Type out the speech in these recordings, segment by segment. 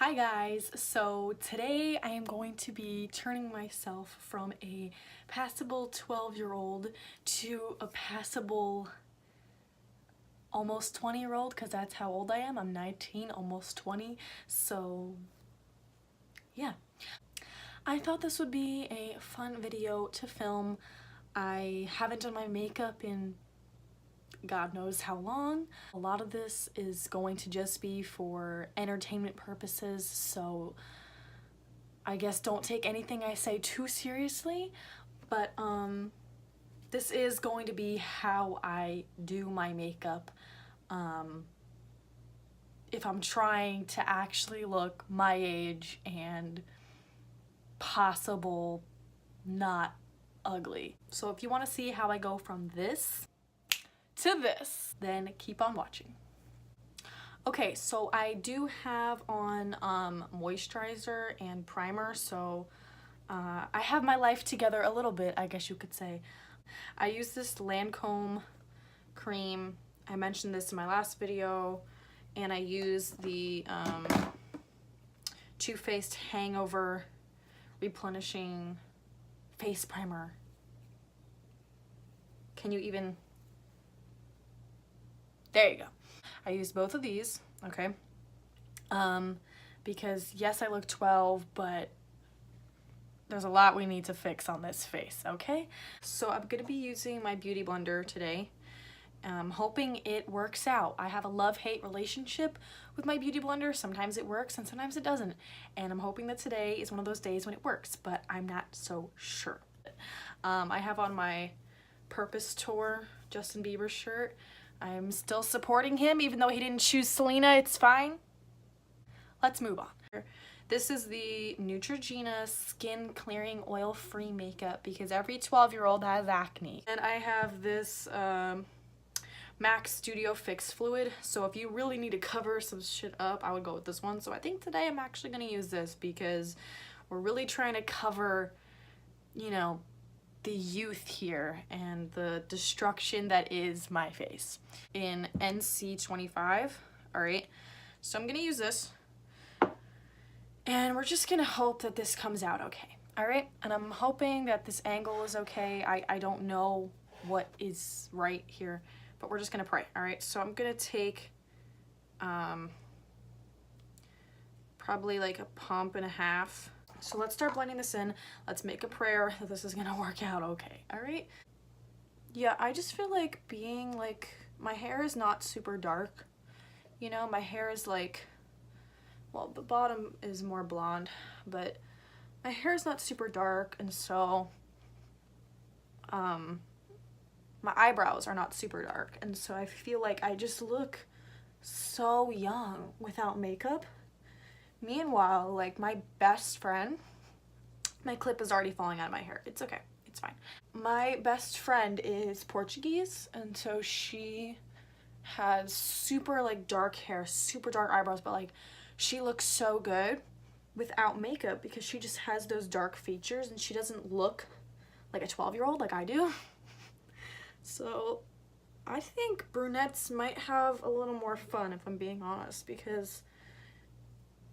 Hi guys, so today I am going to be turning myself from a passable 12-year-old to a passable almost 20-year-old because that's how old I am. I'm 19, almost 20, so yeah. I thought this would be a fun video to film. I haven't done my makeup in God knows how long. A lot of this is going to just be for entertainment purposes, so I guess don't take anything I say too seriously, but this is going to be how I do my makeup if I'm trying to actually look my age and possible not ugly. So if you want to see how I go from this to this, then keep on watching. Okay, so I do have on moisturizer and primer, so I have my life together a little bit, I guess you could say. I use this Lancome cream. I mentioned this in my last video, and I use the Too Faced Hangover Replenishing Face Primer. Can you even... There you go. I used both of these, okay? Because yes, I look 12, but there's a lot we need to fix on this face, okay? So I'm gonna be using my Beauty Blender today. I'm hoping it works out. I have a love-hate relationship with my Beauty Blender. Sometimes it works and sometimes it doesn't. And I'm hoping that today is one of those days when it works, but I'm not so sure. I have on my Purpose Tour Justin Bieber shirt. I'm still supporting him even though he didn't choose Selena. It's fine. Let's move on. This is the Neutrogena Skin Clearing Oil-Free Makeup because every 12-year-old has acne. And I have this MAC Studio Fix Fluid. So if you really need to cover some shit up, I would go with this one. So I think today I'm actually going to use this because we're really trying to cover, you know, the youth here and the destruction that is my face in NC25. All right, so I'm gonna use this and we're just gonna hope that this comes out okay. All right, and I'm hoping that this angle is okay. I don't know what is right here, but we're just gonna pray. All right, so I'm gonna take probably like a pump and a half. So let's start blending this in. Let's make a prayer that this is gonna work out okay, all right? Yeah, I just feel like being like, my hair is not super dark. You know, my hair is like, well, the bottom is more blonde, but my hair is not super dark, and so my eyebrows are not super dark, and so I feel like I just look so young without makeup. Meanwhile, like my best friend, my clip is already falling out of my hair. It's okay. It's fine. My best friend is Portuguese, and so she has super like dark hair, super dark eyebrows, but like she looks so good without makeup because she just has those dark features and she doesn't look like a 12-year-old like I do. So I think brunettes might have a little more fun if I'm being honest, because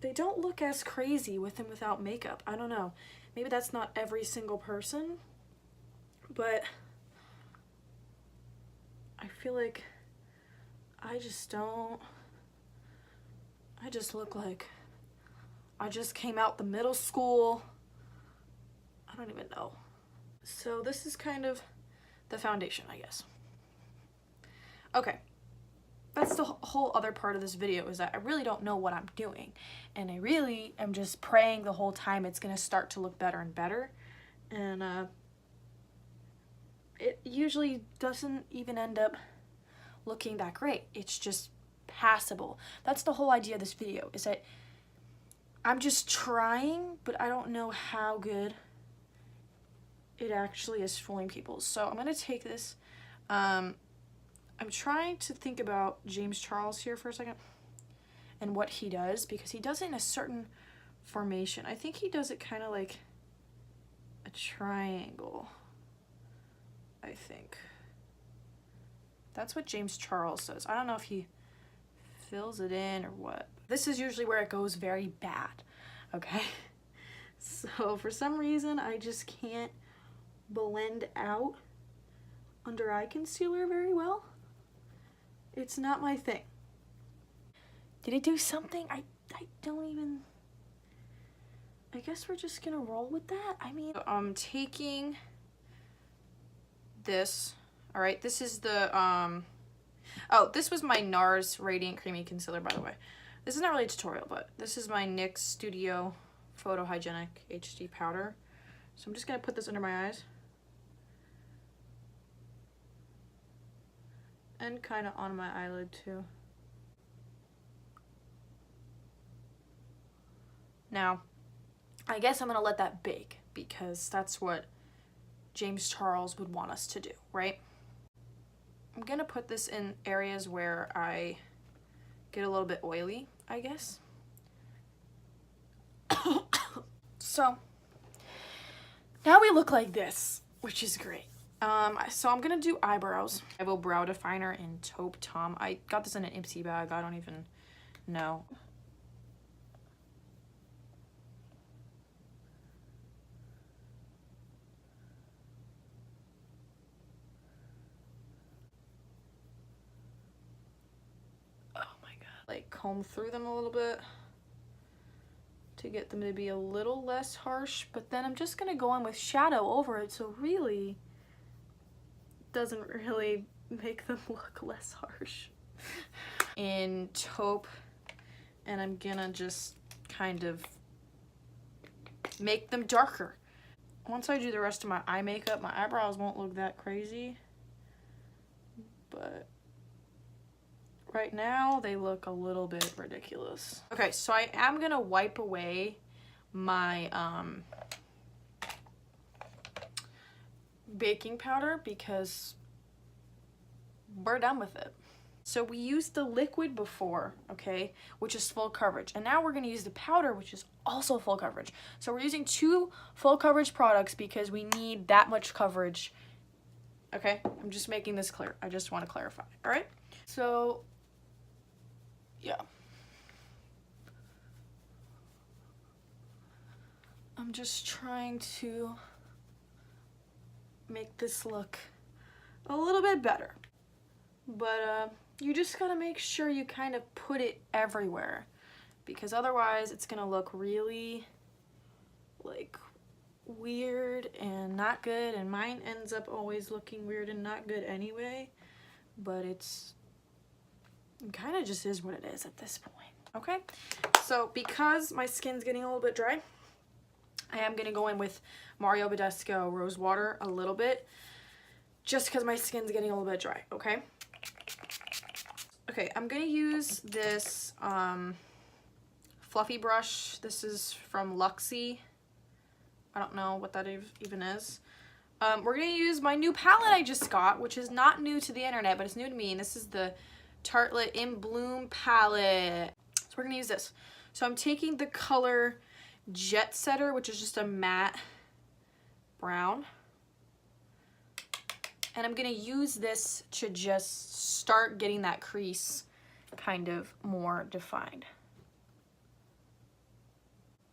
they don't look as crazy with and without makeup. I don't know. Maybe that's not every single person, but I feel like I just look like I just came out the middle school. I don't even know. So this is kind of the foundation, I guess. Okay. That's the whole other part of this video, is that I really don't know what I'm doing, and I really am just praying the whole time it's gonna start to look better and better, and it usually doesn't even end up looking that great. It's just passable. That's the whole idea of this video, is that I'm just trying, but I don't know how good it actually is fooling people. So I'm gonna take this. I'm trying to think about James Charles here for a second and what he does, because he does it in a certain formation. I think he does it kind of like a triangle, I think. That's what James Charles does. I don't know if he fills it in or what. This is usually where it goes very bad, okay? So for some reason, I just can't blend out under eye concealer very well. It's not my thing. Did it do something? I don't even... I guess we're just gonna roll with that. I mean, I'm taking this. All right, this is the, oh, this was my NARS Radiant Creamy Concealer, by the way. This is not really a tutorial, but this is my NYX Studio Photo Hygienic HD Powder. So I'm just gonna put this under my eyes. And kind of on my eyelid too. Now, I guess I'm gonna let that bake because that's what James Charles would want us to do, right? I'm gonna put this in areas where I get a little bit oily, I guess. So now we look like this, which is great. So I'm gonna do eyebrows. I have a brow definer in Taupe Tom. I got this in an Ipsy bag. I don't even know. Oh my god. Like comb through them a little bit to get them to be a little less harsh, but then I'm just gonna go in with shadow over it, so really doesn't really make them look less harsh. In Taupe, and I'm gonna just kind of make them darker. Once I do the rest of my eye makeup, my eyebrows won't look that crazy, but right now they look a little bit ridiculous. Okay, so I am gonna wipe away my baking powder because we're done with it. So we used the liquid before, okay, which is full coverage, and now we're gonna use the powder, which is also full coverage. So we're using 2 full coverage products because we need that much coverage, okay? I'm just making this clear. I just want to clarify, all right? So, yeah. I'm just trying to make this look a little bit better. But you just gotta make sure you kind of put it everywhere, because otherwise it's gonna look really like weird and not good, and mine ends up always looking weird and not good anyway, but it kind of just is what it is at this point. Okay, so because my skin's getting a little bit dry, I am gonna go in with Mario Badescu Rose Water a little bit, just because my skin's getting a little bit dry, okay? Okay, I'm gonna use this fluffy brush. This is from Luxie. I don't know what that even is. We're gonna use my new palette I just got, which is not new to the internet, but it's new to me, and this is the Tartelette In Bloom palette. So we're gonna use this. So I'm taking the color Jet Setter, which is just a matte brown. And I'm gonna use this to just start getting that crease kind of more defined.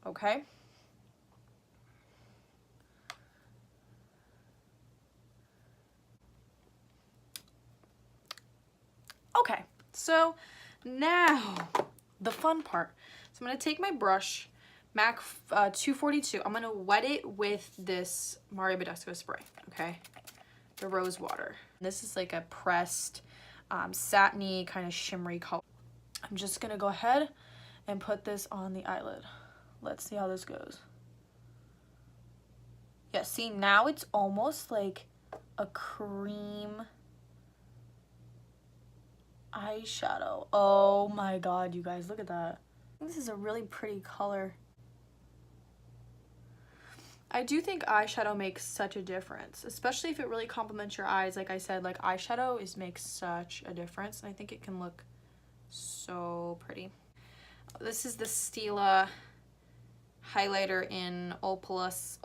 Okay? Okay, so now the fun part. So I'm gonna take my brush, MAC 242. I'm gonna wet it with this Mario Badescu spray, okay? The rose water. This is like a pressed satiny kind of shimmery color. I'm just gonna go ahead and put this on the eyelid. Let's see how this goes. Yeah, see, now it's almost like a cream eyeshadow. Oh my god, you guys, look at that. This is a really pretty color. I do think eyeshadow makes such a difference, especially if it really complements your eyes. Like I said, like eyeshadow makes such a difference, and I think it can look so pretty. This is the Stila highlighter in Opulence.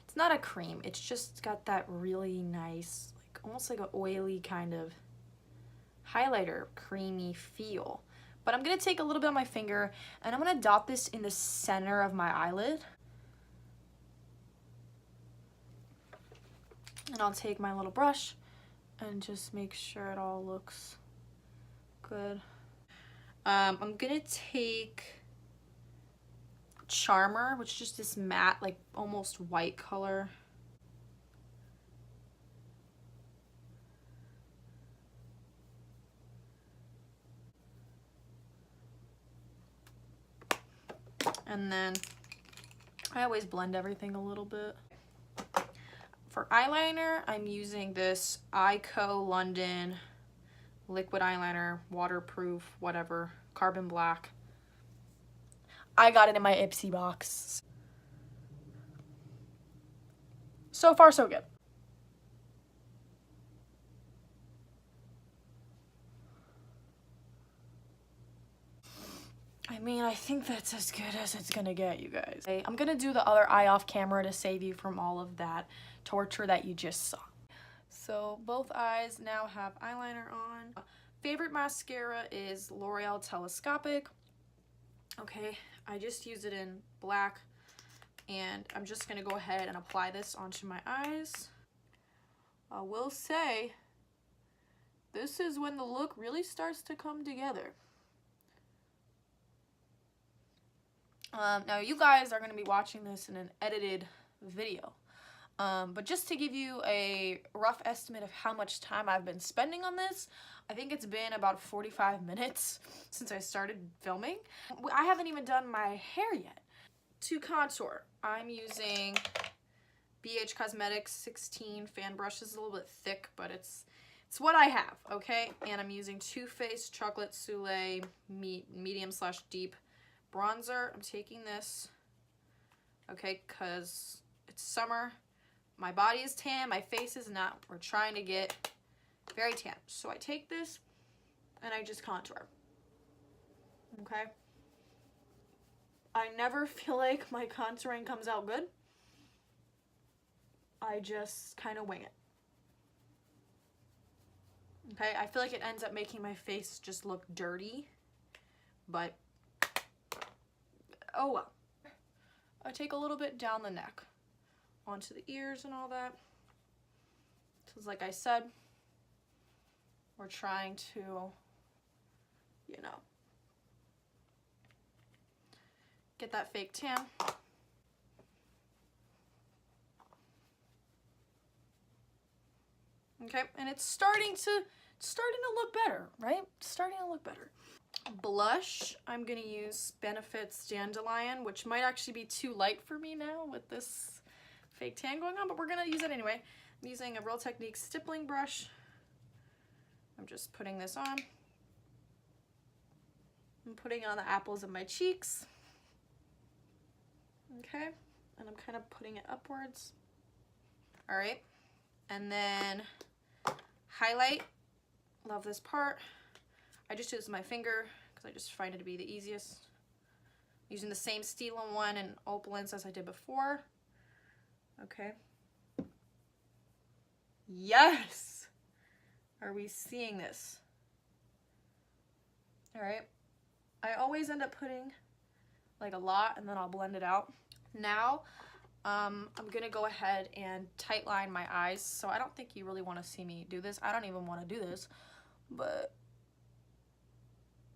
It's not a cream, it's just got that really nice, like almost like an oily kind of highlighter, creamy feel. But I'm going to take a little bit on my finger and I'm going to dot this in the center of my eyelid. And I'll take my little brush and just make sure it all looks good. I'm going to take Charmer, which is just this matte, like almost white color. And then I always blend everything a little bit. For eyeliner, I'm using this Ico London liquid eyeliner, waterproof, whatever, carbon black. I got it in my Ipsy box. So far, so good. I mean, I think that's as good as it's gonna get, you guys. I'm gonna do the other eye off camera to save you from all of that torture that you just saw. So both eyes now have eyeliner on. Favorite mascara is L'Oreal Telescopic. Okay, I just use it in black, and I'm just gonna go ahead and apply this onto my eyes. I will say, this is when the look really starts to come together. Now you guys are going to be watching this in an edited video, but just to give you a rough estimate of how much time I've been spending on this, I think it's been about 45 minutes since I started filming. I haven't even done my hair yet. To contour, I'm using BH Cosmetics 16 fan brush. This is a little bit thick, but it's what I have, okay? And I'm using Too Faced Chocolate Soleil medium/deep bronzer. I'm taking this, okay, because it's summer. My body is tan, my face is not. We're trying to get very tan. So I take this and I just contour, okay? I never feel like my contouring comes out good. I just kind of wing it. Okay, I feel like it ends up making my face just look dirty, but oh well. I take a little bit down the neck, onto the ears and all that. Because like I said, we're trying to, you know, get that fake tan. Okay, and it's starting to look better, right? It's starting to look better. Blush, I'm gonna use Benefit's Dandelion, which might actually be too light for me now with this fake tan going on, but we're gonna use it anyway. I'm using a Real Techniques stippling brush. I'm just putting this on. I'm putting it on the apples of my cheeks. Okay, and I'm kind of putting it upwards. All right, and then highlight. Love this part. I just use my finger because I just find it to be the easiest. Using the same Stila one and Opalence as I did before. Okay. Yes! Are we seeing this? All right. I always end up putting like a lot and then I'll blend it out. Now, I'm gonna go ahead and tight line my eyes. So I don't think you really want to see me do this. I don't even want to do this, but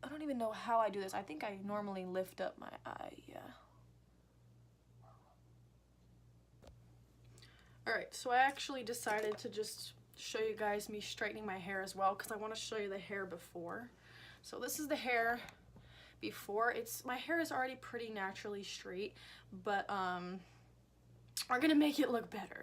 I don't even know how I do this. I think I normally lift up my eye, yeah. Alright, so I actually decided to just show you guys me straightening my hair as well because I want to show you the hair before. So this is the hair before. My hair is already pretty naturally straight, but we're gonna make it look better.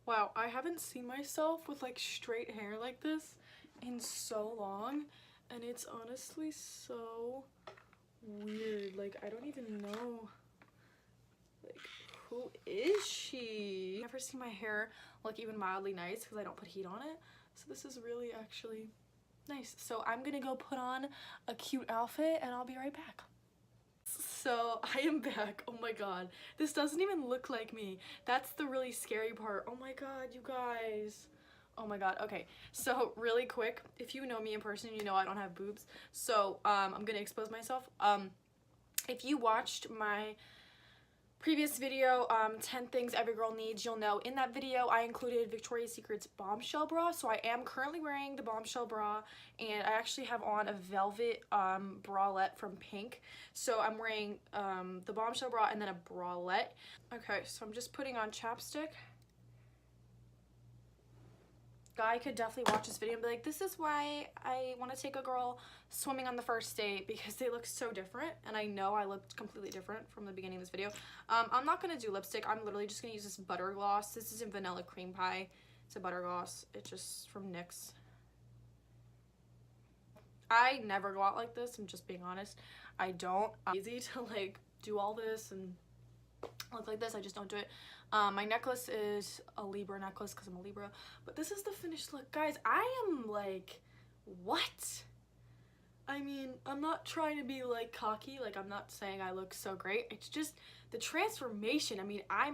Wow, I haven't seen myself with like straight hair like this in so long, and it's honestly so weird. Like, I don't even know, like, who is she? I've never seen my hair look even mildly nice because I don't put heat on it. So this is really actually nice. So I'm gonna go put on a cute outfit and I'll be right back. So I am back. Oh my god, this doesn't even look like me. That's the really scary part. Oh my god, you guys. Oh my god. Okay, so really quick, if you know me in person, you know I don't have boobs, so I'm gonna expose myself. If you watched my previous video, 10 things every girl needs, you'll know in that video I included Victoria's Secret's bombshell bra. So I am currently wearing the bombshell bra, and I actually have on a velvet bralette from Pink. So I'm wearing the bombshell bra and then a bralette. Okay, so I'm just putting on chapstick. Guy could definitely watch this video and be like, this is why I want to take a girl swimming on the first date, because they look so different, and I know I looked completely different from the beginning of this video. I'm not going to do lipstick. I'm literally just going to use this butter gloss. This is in Vanilla Cream Pie. It's a butter gloss. It's just from NYX. I never go out like this, I'm just being honest. I don't. Easy to like do all this and look like this. I just don't do it. My necklace is a Libra necklace because I'm a Libra, but this is the finished look. Guys, I am like, what? I mean, I'm not trying to be like cocky, like I'm not saying I look so great. It's just the transformation. I mean, I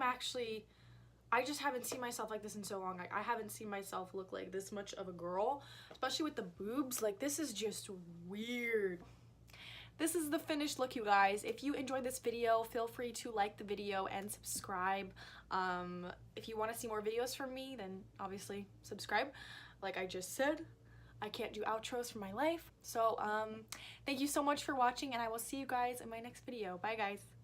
just haven't seen myself like this in so long. Like, I haven't seen myself look like this much of a girl, especially with the boobs. Like, this is just weird. This is the finished look, you guys. If you enjoyed this video, feel free to like the video and subscribe. If you want to see more videos from me, then obviously subscribe. Like I just said, I can't do outros for my life. So thank you so much for watching, and I will see you guys in my next video. Bye, guys.